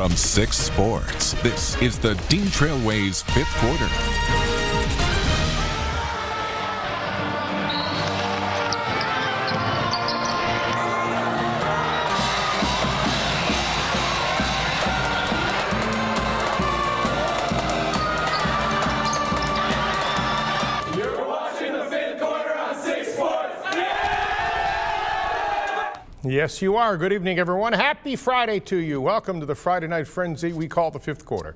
From 6 Sports, this is the Dean Trailways Fifth Quarter. Yes, you are. Good evening, everyone. Happy Friday to you. Welcome to the Friday Night Frenzy we call the Fifth Quarter.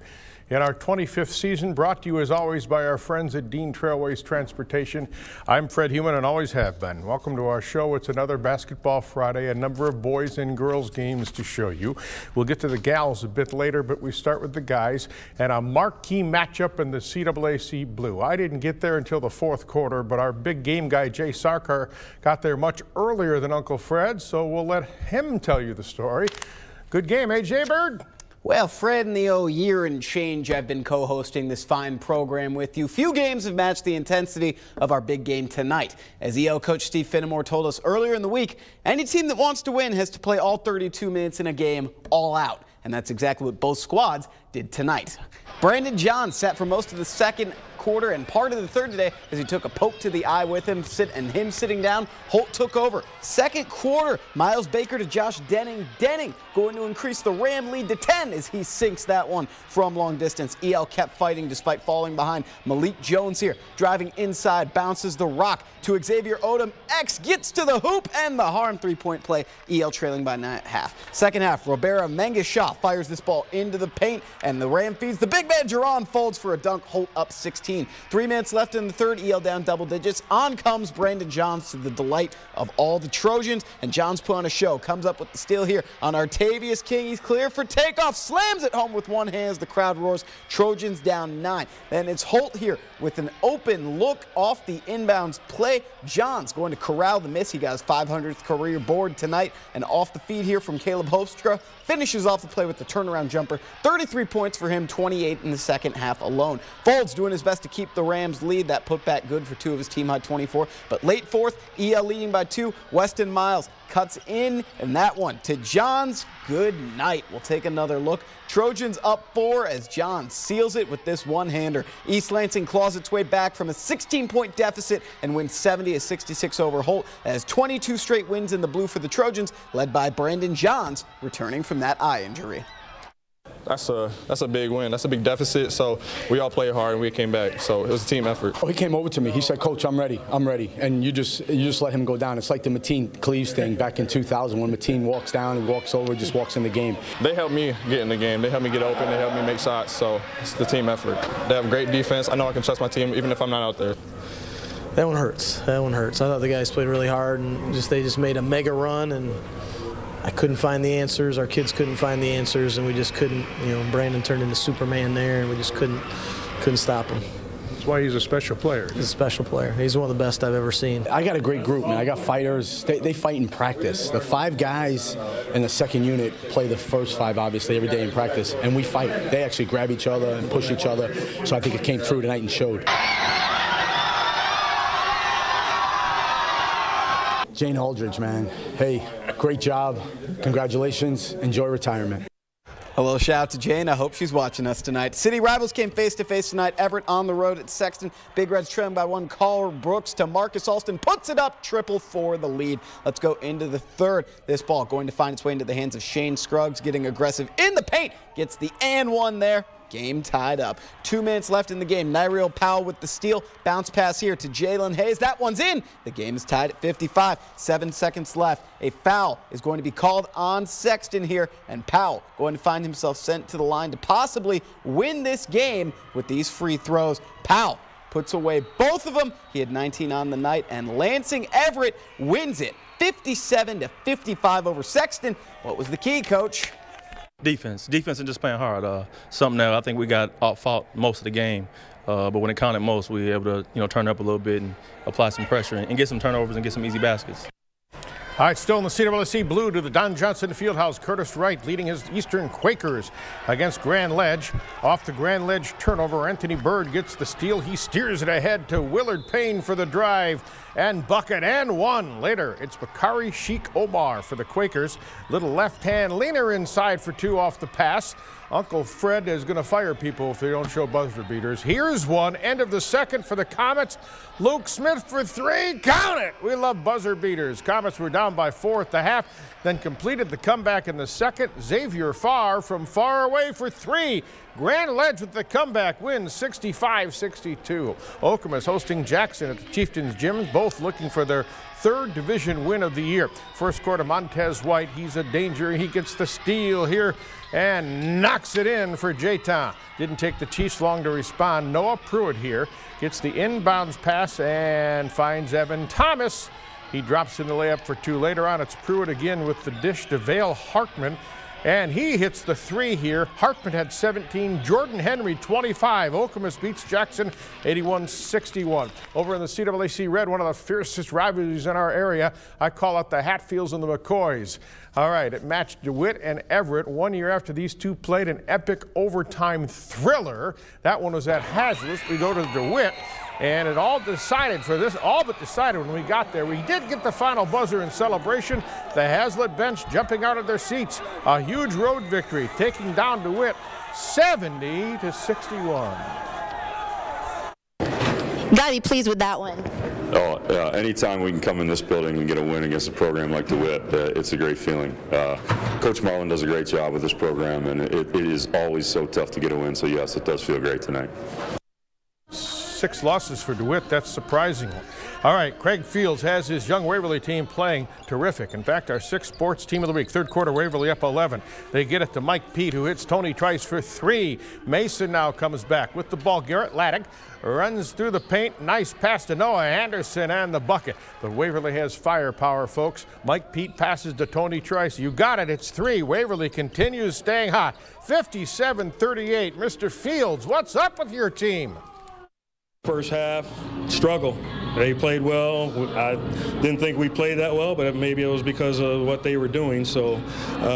In our 25th season, brought to you as always by our friends at Dean Trailways Transportation. I'm Fred Heumann and always have been. Welcome to our show. It's another Basketball Friday, a number of boys and girls games to show you. We'll get to the gals a bit later, but we start with the guys and a marquee matchup in the CAAC Blue. I didn't get there until the fourth quarter, but our big game guy, Jay Sarkar, got there much earlier than Uncle Fred, so we'll let him tell you the story. Good game, eh, Jay Bird? Well, Fred, in the year and change I've been co-hosting this fine program with you, few games have matched the intensity of our big game tonight. As EL coach Steve Finnemore told us earlier in the week, any team that wants to win has to play all 32 minutes in a game all out. And that's exactly what both squads did tonight. Brandon Johns sat for most of the second quarter and part of the third today as he took a poke to the eye with him, him sitting down. Holt took over. Second quarter, Miles Baker to Josh Denning. Denning going to increase the Ram lead to 10 as he sinks that one from long distance. EL kept fighting despite falling behind. Malik Jones here driving inside, bounces the rock to Xavier Odom. X gets to the hoop and the harm three-point play. EL trailing by 9.5. Second half, Robera Mengeshaw fires this ball into the paint and the Ram feeds the big man Jerron folds for a dunk. Holt up 16. 3 minutes left in the third, EL down double digits. On comes Brandon Johns to the delight of all the Trojans, and Johns put on a show. Comes up with the steal here on Artavius King. He's clear for takeoff, slams it home with one hand as the crowd roars. Trojans down 9. Then it's Holt here with an open look off the inbounds play. Johns going to corral the miss. He got his 500th career board tonight, and off the feed here from Caleb Hofstra. Finishes off the play with the turnaround jumper. 33 points for him, 28 in the second half alone. Folds doing his best to keep the Rams lead. That put back good for 2 of his team high 24. But late fourth, EL leading by 2. Weston Miles cuts in, and that one to Johns. Good night. We'll take another look. Trojans up 4 as Johns seals it with this one-hander. East Lansing claws its way back from a 16-point deficit and wins 70-66 over Holt. That has 22 straight wins in the blue for the Trojans, led by Brandon Johns, returning from that eye injury. That's a big win. That's a big deficit. So we all played hard and we came back. So it was a team effort. Oh, he came over to me. He said, "Coach, I'm ready. I'm ready." And you just let him go down. It's like the Mateen Cleaves thing back in 2000 when Mateen walks down and walks over, just walks in the game. They helped me get in the game. They helped me get open. They helped me make shots. So it's the team effort. They have great defense. I know I can trust my team even if I'm not out there. That one hurts. That one hurts. I thought the guys played really hard and they just made a mega run, and I couldn't find the answers. Our kids couldn't find the answers, and we just couldn't. Brandon turned into Superman there, and we just couldn't stop him. That's why he's a special player. He's a special player. He's one of the best I've ever seen. I got a great group, man. I got fighters. They fight in practice. The 5 guys in the second unit play the first 5, obviously, every day in practice, and we fight. They actually grab each other and push each other, so I think it came through tonight and showed. Jane Aldridge, man. Hey, great job. Congratulations. Enjoy retirement. A little shout out to Jane. I hope she's watching us tonight. City rivals came face-to-face tonight. Everett on the road at Sexton. Big Reds trailing by 1. Carl Brooks to Marcus Alston. Puts it up. Triple for the lead. Let's go into the third. This ball going to find its way into the hands of Shane Scruggs. Getting aggressive in the paint. Gets the and one there. Game tied up. 2 minutes left in the game. Nyreal Powell with the steal. Bounce pass here to Jalen Hayes. That one's in. The game is tied at 55. 7 seconds left. A foul is going to be called on Sexton here, and Powell going to find himself sent to the line to possibly win this game with these free throws. Powell puts away both of them. He had 19 on the night, and Lansing Everett wins it 57-55 over Sexton. What was the key, Coach? Defense and just playing hard. Something that I think we got off fault most of the game, but when it counted most, we were able to turn up a little bit and apply some pressure and get some turnovers and get some easy baskets. All right, still in the CWC Blue to the Don Johnson Fieldhouse. Curtis Wright leading his Eastern Quakers against Grand Ledge. Off the Grand Ledge turnover, Anthony Bird gets the steal. He steers it ahead to Willard Payne for the drive and bucket and one. Later, it's Bakari Sheikh Omar for the Quakers. Little left-hand leaner inside for two off the pass. Uncle Fred is going to fire people if they don't show buzzer beaters. Here's one. End of the second for the Comets. Luke Smith for three. Count it! We love buzzer beaters. Comets were down by 4 at the half, then completed the comeback in the second. Xavier Farr from far away for three. Grand Ledge with the comeback win, 65-62. Okemos hosting Jackson at the Chieftains Gym, both looking for their third division win of the year. First quarter, Montez White, he's a danger. He gets the steal here and knocks it in for J-Town. Didn't take the Chiefs long to respond. Noah Pruitt here gets the inbounds pass and finds Evan Thomas. He drops in the layup for two. Later on, it's Pruitt again with the dish to Vale Hartman. And he hits the three here. Hartman had 17. Jordan Henry, 25. Okemos beats Jackson, 81-61. Over in the CWC Red, one of the fiercest rivalries in our area. I call it the Hatfields and the McCoys. All right, it matched DeWitt and Everett 1 year after these two played an epic overtime thriller. That one was at Hazlitt. We go to DeWitt. And it all but decided when we got there. We did get the final buzzer in celebration. The Hazlitt bench jumping out of their seats. A huge road victory, taking down DeWitt 70-61. Gotta be pleased with that one. Anytime we can come in this building and get a win against a program like DeWitt, it's a great feeling. Coach Marlin does a great job with this program, and it is always so tough to get a win. So yes, it does feel great tonight. 6 losses for DeWitt. That's surprising. All right, Craig Fields has his young Waverly team playing terrific. In fact, our 6th sports team of the week. Third quarter, Waverly up 11. They get it to Mike Pete, who hits Tony Trice for 3. Mason now comes back with the ball. Garrett Laddick runs through the paint. Nice pass to Noah Anderson and the bucket. But Waverly has firepower, folks. Mike Pete passes to Tony Trice. You got it. It's 3. Waverly continues staying hot. 57-38. Mr. Fields, what's up with your team? First half, struggle. They played well. I didn't think we played that well, but maybe it was because of what they were doing. So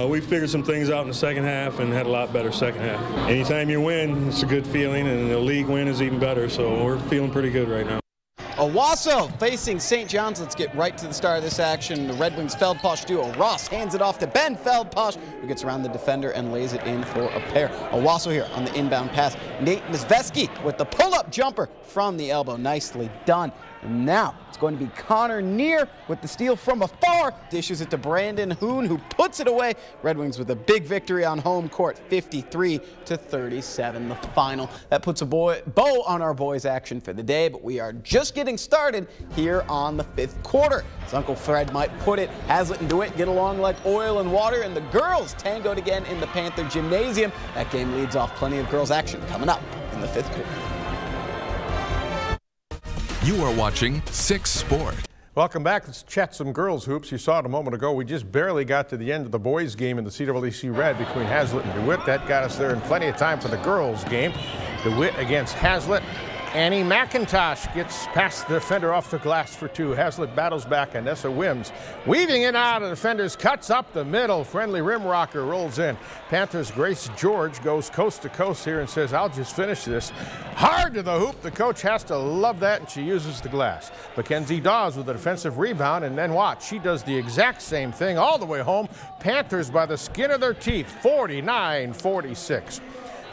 we figured some things out in the second half and had a lot better second half. Anytime you win, it's a good feeling, and the league win is even better. So we're feeling pretty good right now. Owasso facing St. John's. Let's get right to the start of this action. The Red Wings Feldposh duo. Ross hands it off to Ben Feldposh, who gets around the defender and lays it in for a pair. Owasso here on the inbound pass. Nate Nizveski with the pull-up jumper from the elbow. Nicely done. And now it's going to be Connor Neer with the steal from afar. Dishes it to Brandon Hoon, who puts it away. Red Wings with a big victory on home court, 53-37, the final. That puts a bow on our boys' action for the day, but we are just getting started here on the 5th quarter. As Uncle Fred might put it, Hazlitt and DeWitt get along like oil and water, and the girls tangoed again in the Panther Gymnasium. That game leads off. Plenty of girls' action coming up in the 5th quarter. You are watching 6 Sport. Welcome back. Let's chat some girls hoops. You saw it a moment ago. We just barely got to the end of the boys game in the CWC Red between Hazlitt and DeWitt. That got us there in plenty of time for the girls game. DeWitt against Hazlitt. Annie McIntosh gets past the defender off the glass for 2. Hazlitt battles back. Anessa Wims weaving in out of defenders, cuts up the middle. Friendly rim rocker rolls in. Panthers' Grace George goes coast to coast here and says, I'll just finish this. Hard to the hoop. The coach has to love that, and she uses the glass. Mackenzie Dawes with a defensive rebound, and then watch. She does the exact same thing all the way home. Panthers by the skin of their teeth, 49-46.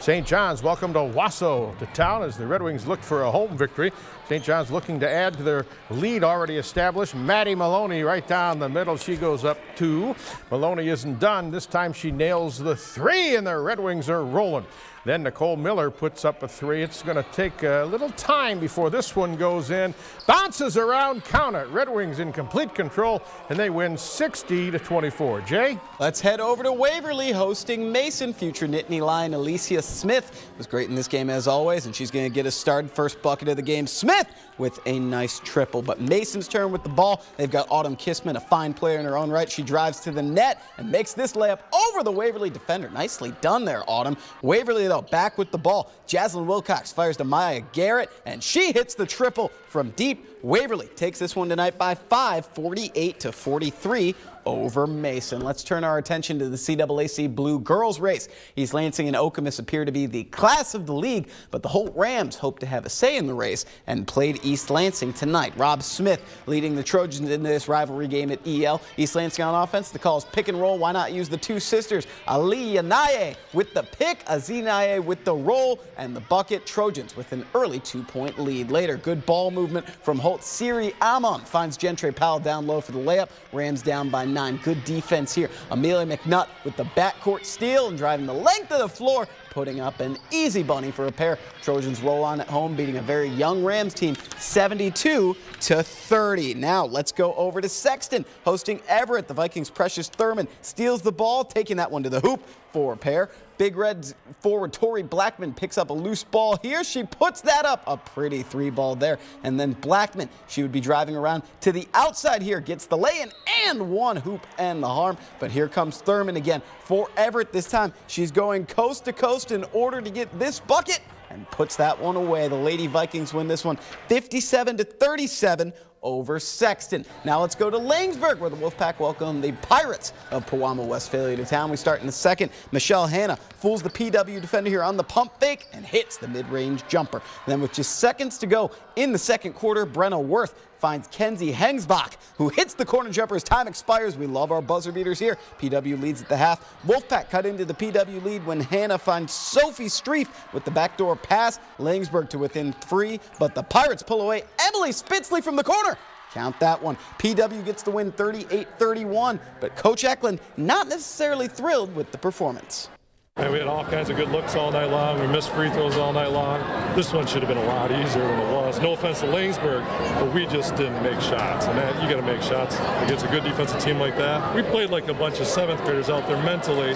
St. John's welcomed Owasso to town as the Red Wings looked for a home victory. St. John's looking to add to their lead already established. Maddie Maloney right down the middle. She goes up 2. Maloney isn't done. This time she nails the 3, and the Red Wings are rolling. Then Nicole Miller puts up a 3. It's going to take a little time before this one goes in. Bounces around, count it. Red Wings in complete control, and they win 60-24. Jay? Let's head over to Waverly hosting Mason. Future Nittany Lion Alicia Smith was great in this game as always, and she's going to get us started. First bucket of the game. Smith with a nice triple. But Mason's turn with the ball. They've got Autumn Kissman, a fine player in her own right. She drives to the net and makes this layup over the Waverly defender. Nicely done there, Autumn. Waverly, though, go. Back with the ball. Jaslyn Wilcox fires to Maya Garrett, and she hits the triple from deep. Waverly takes this one tonight by 5, 48-43 over Mason. Let's turn our attention to the CAAC Blue Girls race. East Lansing and Okemos appear to be the class of the league, but the Holt Rams hope to have a say in the race and played East Lansing tonight. Rob Smith leading the Trojans in this rivalry game at EL. East Lansing on offense. The call is pick and roll. Why not use the two sisters? Ali Yanaye with the pick, Azinaye with the roll, and the bucket. Trojans with an early 2-point lead. Later, good ball movement from Holt. Siri Amon finds Gentry Powell down low for the layup. Rams down by 9. Good defense here. Amelia McNutt with the backcourt steal and driving the length of the floor, putting up an easy bunny for a pair. Trojans roll on at home, beating a very young Rams team 72-30. Now let's go over to Sexton, hosting Everett. The Vikings' Precious Thurman steals the ball, taking that one to the hoop for a pair. Big Red's forward Tori Blackman picks up a loose ball here. She puts that up. A pretty 3-ball there. And then Blackman, she would be driving around to the outside here, gets the lay-in and one hoop and the harm. But here comes Thurman again for Everett. This time she's going coast to coast in order to get this bucket and puts that one away. The Lady Vikings win this one 57-37 over Sexton. Now let's go to Lanesburg, where the Wolfpack welcome the Pirates of Pewamo Westphalia to town. We start in the second. Michelle Hanna fools the PW defender here on the pump fake and hits the mid-range jumper. And then with just seconds to go in the second quarter, Brenna Worth finds Kenzie Hengsbach, who hits the corner jumper as time expires. We love our buzzer beaters here. PW leads at the half. Wolfpack cut into the PW lead when Hannah finds Sophie Streif with the backdoor pass. Langsburg to within 3, but the Pirates pull away Emily Spitzley from the corner. Count that one. PW gets the win 38-31, but Coach Eklund not necessarily thrilled with the performance. And we had all kinds of good looks all night long. We missed free throws all night long. This one should have been a lot easier than it was. No offense to Lanesburg, but we just didn't make shots. And that, you got to make shots against a good defensive team like that. We played like a bunch of 7th graders out there mentally,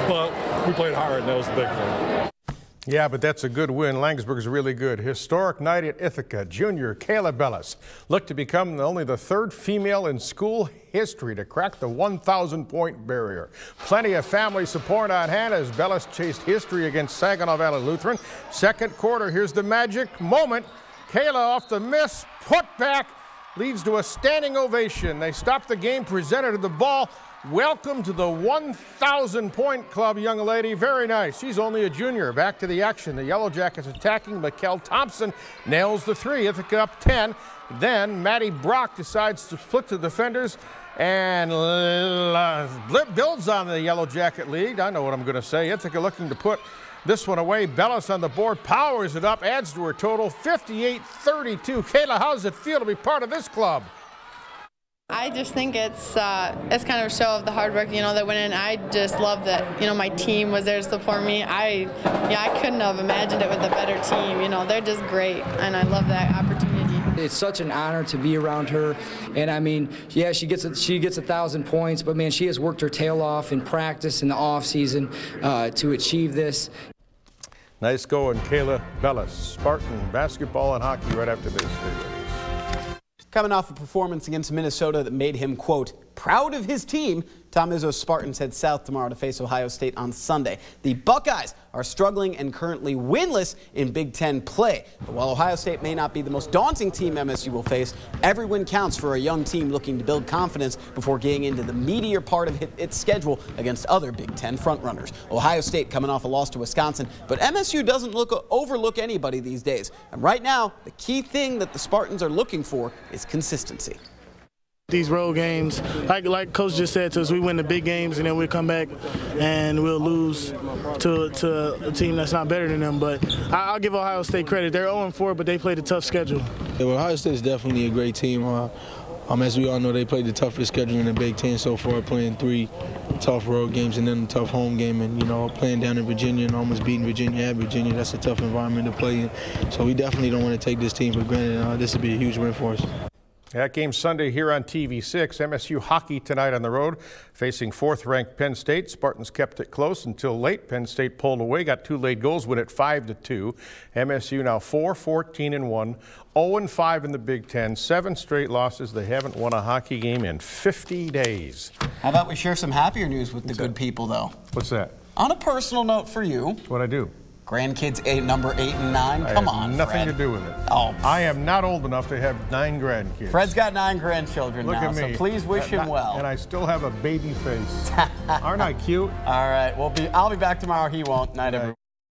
but we played hard, and that was the big thing. Yeah, but that's a good win. Langsburg's really good. Historic night at Ithaca. Junior Kayla Bellis looked to become only the 3rd female in school history to crack the 1,000-point barrier. Plenty of family support on hand as Bellis chased history against Saginaw Valley Lutheran. Second quarter, here's the magic moment. Kayla off the miss, put back, leads to a standing ovation. They stop the game, presented to the ball. Welcome to the 1,000-point club, young lady. Very nice. She's only a junior. Back to the action. The Yellow Jackets attacking. Mikkel Thompson nails the 3. Ithaca up 10. Then Maddie Brock decides to split the defenders and builds on the Yellow Jacket lead. I know what I'm going to say. Ithaca looking to put this one away. Bellis on the board, powers it up, adds to her total 58-32. Kayla, how does it feel to be part of this club? I just think it's kind of a show of the hard work, that went in. I just love that, my team was there to support me. I couldn't have imagined it with a better team. They're just great, and I love that opportunity. It's such an honor to be around her, and I mean, yeah, she gets 1,000 points, but man, she has worked her tail off in practice in the off season to achieve this. Nice going, Kayla Bellis. Spartan basketball and hockey right after this. Coming off a performance against Minnesota that made him, quote, proud of his team, Tom Izzo's Spartans head south tomorrow to face Ohio State on Sunday. The Buckeyes are struggling and currently winless in Big Ten play. But while Ohio State may not be the most daunting team MSU will face, every win counts for a young team looking to build confidence before getting into the meatier part of its schedule against other Big Ten frontrunners. Ohio State coming off a loss to Wisconsin, but MSU doesn't overlook anybody these days. And right now, the key thing that the Spartans are looking for is consistency. These road games, like Coach just said to us, we win the big games and then we'll come back and we'll lose to a team that's not better than them. But I'll give Ohio State credit. They're 0-4, but they played a tough schedule. Yeah, well, Ohio State is definitely a great team. As we all know, they played the toughest schedule in the Big Ten so far, playing 3 tough road games and then a tough home game. And, playing down in Virginia and almost beating Virginia at Virginia, that's a tough environment to play in. So we definitely don't want to take this team for granted. This would be a huge win for us. That game Sunday here on TV6. MSU hockey tonight on the road, facing 4th-ranked Penn State. Spartans kept it close until late. Penn State pulled away, got 2 late goals, win it 5-2. MSU now 4-14-1, 0-5 in the Big Ten, 7 straight losses. They haven't won a hockey game in 50 days. How about we share some happier news with the good people, though? What's that? On a personal note for you. What'd I do? Grandkids number 8 and 9? Come on, nothing Fred. to do with it. Oh. I am not old enough to have 9 grandkids. Fred's got 9 grandchildren Look now, at me. so please wish him well. And I still have a baby face. Aren't I cute? All right, I'll be back tomorrow. He won't. Night, everyone.